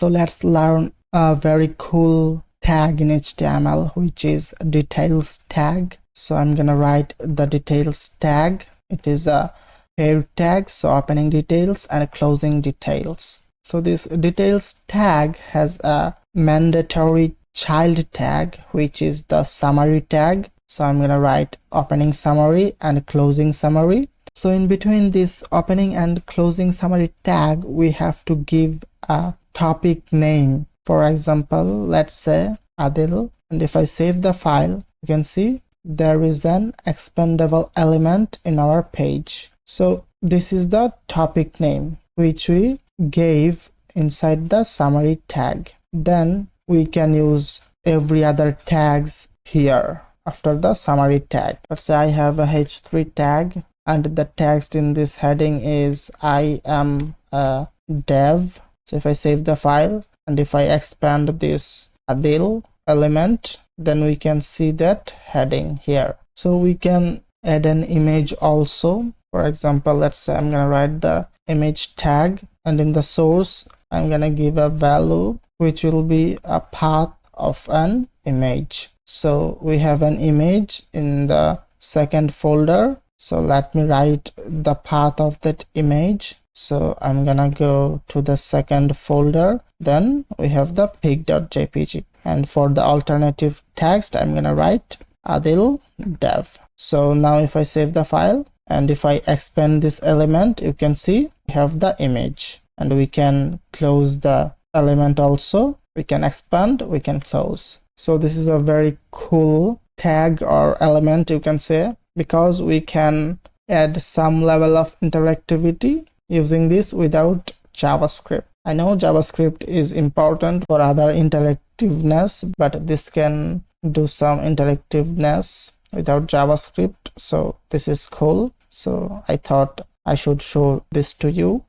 So let's learn a very cool tag in HTML, which is details tag. So I'm gonna write the details tag. It is a pair tag, so opening details and closing details. So this details tag has a mandatory child tag, which is the summary tag. So I'm gonna write opening summary and closing summary. So in between this opening and closing summary tag, we have to give a topic name. For example, let's say Adil, and if I save the file, you can see there is an expandable element in our page. So this is the topic name which we gave inside the summary tag. Then we can use every other tags here after the summary tag. Let's say I have a h3 tag and the text in this heading is I am a dev. So if I save the file and if I expand this Adil element, then we can see that heading here. So we can add an image also. For example, let's say I'm gonna write the image tag, and in the source I'm gonna give a value which will be a path of an image. So we have an image in the second folder. So let me write the path of that image. So I'm gonna go to the second folder. Then we have the pic.jpg. And for the alternative text, I'm gonna write Adil dev. So now if I save the file and if I expand this element, you can see we have the image, and we can close the element also. We can expand, we can close. So this is a very cool tag or element, you can say, because we can add some level of interactivity using this without JavaScript. I know JavaScript is important for other interactiveness, but this can do some interactiveness without JavaScript. So this is cool. So I thought I should show this to you.